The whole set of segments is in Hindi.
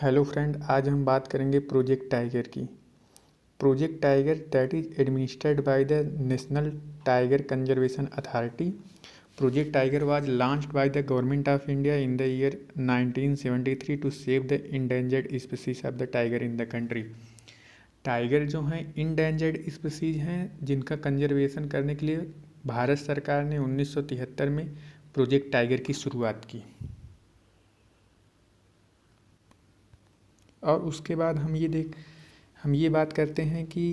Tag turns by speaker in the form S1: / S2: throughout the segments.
S1: हेलो फ्रेंड, आज हम बात करेंगे प्रोजेक्ट टाइगर की। Project tiger that is administered by the national tiger conservation authority. Project tiger was launched by the government of India in the year 1973 to save the endangered species of the tiger in the country. Tiger जो हैं इंडेंजर्ड स्पीसीज हैं जिनका कंजर्वेशन करने के लिए भारत सरकार ने 1973 में प्रोजेक्ट टाइगर की शुरुआत की। और उसके बाद हम ये बात करते हैं कि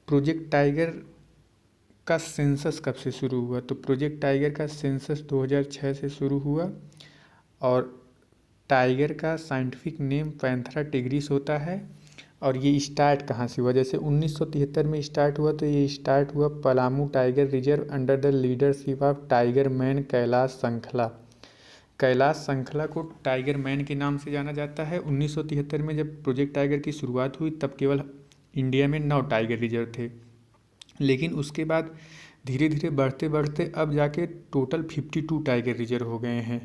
S1: प्रोजेक्ट टाइगर का सेंसस कब से शुरू हुआ। तो प्रोजेक्ट टाइगर का सेंसस 2006 से शुरू हुआ और टाइगर का साइंटिफिक नेम पैंथेरा टिग्रिस होता है। और ये स्टार्ट कहाँ से हुआ, जैसे 1973 में स्टार्ट हुआ तो ये स्टार्ट हुआ Palamu tiger reserve under the leadership of tiger man Kailash संखला। कैलाश संखला को टाइगर मैन के नाम से जाना जाता है। 1973 में जब प्रोजेक्ट टाइगर की शुरुआत हुई तब केवल इंडिया में 9 टाइगर रिजर्व थे, लेकिन उसके बाद धीरे धीरे बढ़ते बढ़ते अब जाके टोटल 52 टाइगर रिजर्व हो गए हैं।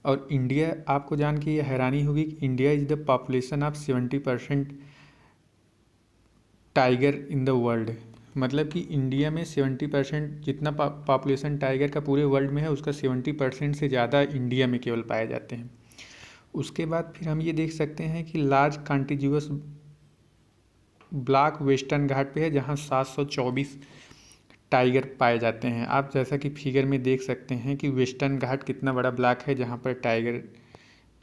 S1: और इंडिया, आपको जान के ये हैरानी होगी कि India is the population of 70% tiger in the world. मतलब कि इंडिया में 70% जितना पॉपुलेशन टाइगर का पूरे वर्ल्ड में है उसका 70% से ज़्यादा इंडिया में केवल पाए जाते हैं। उसके बाद फिर हम ये देख सकते हैं कि लार्ज कॉन्टिग्यूअस ब्लॉक वेस्टर्न घाट पे है जहाँ 724 टाइगर पाए जाते हैं। आप जैसा कि फिगर में देख सकते हैं कि वेस्टर्न घाट कितना बड़ा ब्लॉक है जहाँ पर टाइगर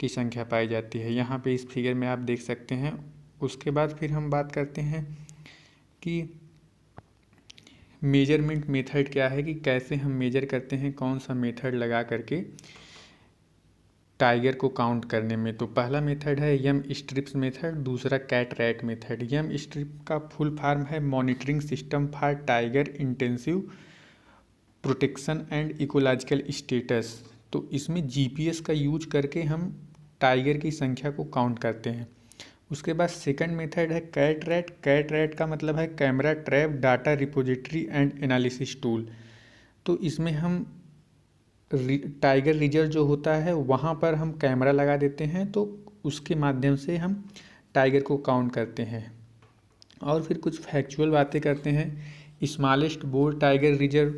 S1: की संख्या पाई जाती है, यहाँ पे इस फिगर में आप देख सकते हैं। उसके बाद फिर हम बात करते हैं कि मेजरमेंट मेथड क्या है, कि कैसे हम मेजर करते हैं, कौन सा मेथड लगा करके टाइगर को काउंट करने में। तो पहला मेथड है यम स्ट्रिप्स मेथड, दूसरा कैट रैट मेथड। यम स्ट्रिप का फुल फॉर्म है monitoring system for tiger intensive protection and ecological status. तो इसमें जीपीएस का यूज करके हम टाइगर की संख्या को काउंट करते हैं। उसके बाद सेकंड मेथड है कैट रैट। कैट रैट का मतलब है camera trap data repository and analysis tool. तो इसमें हम टाइगर रिजर्व जो होता है वहाँ पर हम कैमरा लगा देते हैं, तो उसके माध्यम से हम टाइगर को काउंट करते हैं। और फिर कुछ फैक्चुअल बातें करते हैं। स्मॉलेस्ट बोर टाइगर रिजर्व,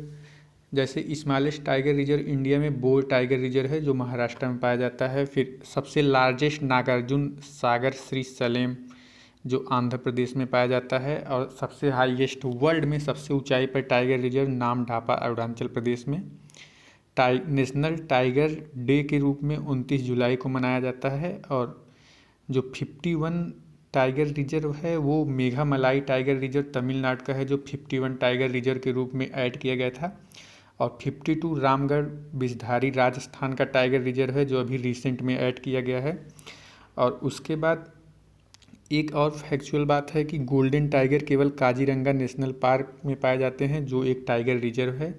S1: जैसे स्मॉलेस्ट टाइगर रिजर्व इंडिया में बोर टाइगर रिजर्व है जो महाराष्ट्र में पाया जाता है। फिर सबसे लार्जेस्ट नागार्जुन सागर श्री सलेम जो आंध्र प्रदेश में पाया जाता है। और सबसे हाईएस्ट वर्ल्ड में सबसे ऊंचाई पर टाइगर रिजर्व नाम ढापा अरुणाचल प्रदेश में। नेशनल टाइगर डे के रूप में 29 जुलाई को मनाया जाता है। और जो 51 टाइगर रिजर्व है वो मेघामलाई टाइगर रिजर्व तमिलनाडु का है जो 51 टाइगर रिजर्व के रूप में ऐड किया गया था। और 52 रामगढ़ बिजधारी राजस्थान का टाइगर रिजर्व है जो अभी रिसेंट में ऐड किया गया है। और उसके बाद एक और फैक्चुअल बात है कि गोल्डन टाइगर केवल काजीरंगा नेशनल पार्क में पाए जाते हैं जो एक टाइगर रिजर्व है।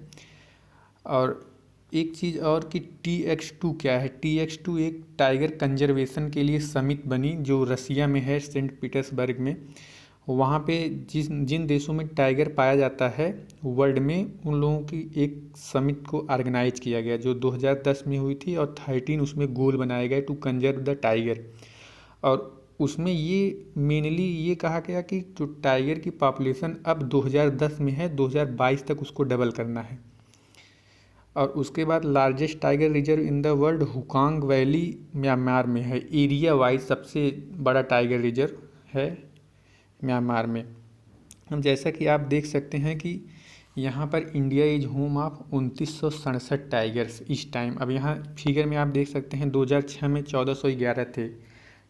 S1: और एक चीज़ और कि TX2 क्या है। TX2 एक टाइगर कंजर्वेशन के लिए समिति बनी जो रसिया में है, सेंट पीटर्सबर्ग में। वहाँ पे जिन देशों में टाइगर पाया जाता है वर्ल्ड में, उन लोगों की एक समिति को ऑर्गेनाइज किया गया जो 2010 में हुई थी। और 13 उसमें गोल बनाए गए टू कंजर्व द टाइगर। और उसमें ये मेनली ये कहा गया कि जो टाइगर की पॉपुलेशन अब 2010 में है, 2022 तक उसको डबल करना है। और उसके बाद largest tiger reserve in the world Hukawng valley Myanmar में है। एरिया वाइज सबसे बड़ा टाइगर रिजर्व है म्यांमार में। हम जैसा कि आप देख सकते हैं कि यहाँ पर India is home of 2967 tigers इस टाइम। अब यहाँ फिगर में आप देख सकते हैं 2006 में 1411 थे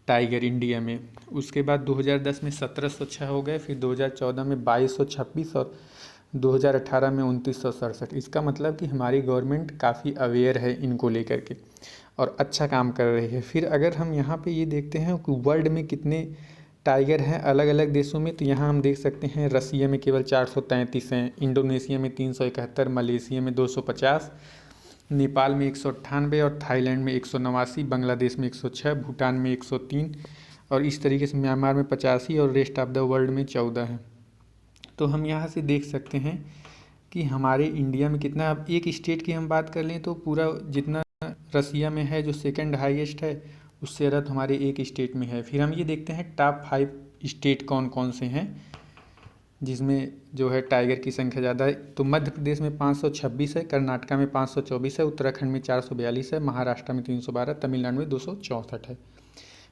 S1: टाइगर इंडिया में। उसके बाद 2010 में 1706 हो गए, फिर 2014 में 2226 और 2018 में 2967। इसका मतलब कि हमारी गवर्नमेंट काफ़ी अवेयर है इनको लेकर के और अच्छा काम कर रही है। फिर अगर हम यहाँ पे ये देखते हैं कि वर्ल्ड में कितने टाइगर हैं अलग अलग देशों में, तो यहाँ हम देख सकते हैं रसिया में केवल 433 हैं, इंडोनेशिया में 371, मलेशिया में 250, नेपाल में 198 और थाईलैंड में 189, बांग्लादेश में 106, भूटान में 103 और इस तरीके से म्यांमार में 85 और रेस्ट ऑफ द वर्ल्ड में 14 है। तो हम यहाँ से देख सकते हैं कि हमारे इंडिया में कितना। अब एक स्टेट की हम बात कर लें तो पूरा जितना रसिया में है जो सेकंड हाईएस्ट है, उससे ज़्यादा तो हमारे एक स्टेट में है। फिर हम ये देखते हैं टॉप 5 स्टेट कौन कौन से हैं जिसमें जो है टाइगर की संख्या ज़्यादा है। तो मध्य प्रदेश में 526 है, कर्नाटका में 524 है, उत्तराखंड में 442 है, महाराष्ट्र में 312, तमिलनाडु में 264 है।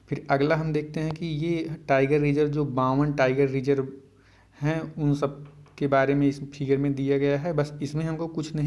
S1: फिर अगला हम देखते हैं कि ये टाइगर रिजर्व जो 52 टाइगर रिजर्व हैं उन सब के बारे में इस फिगर में दिया गया है। बस इसमें हमको कुछ नहीं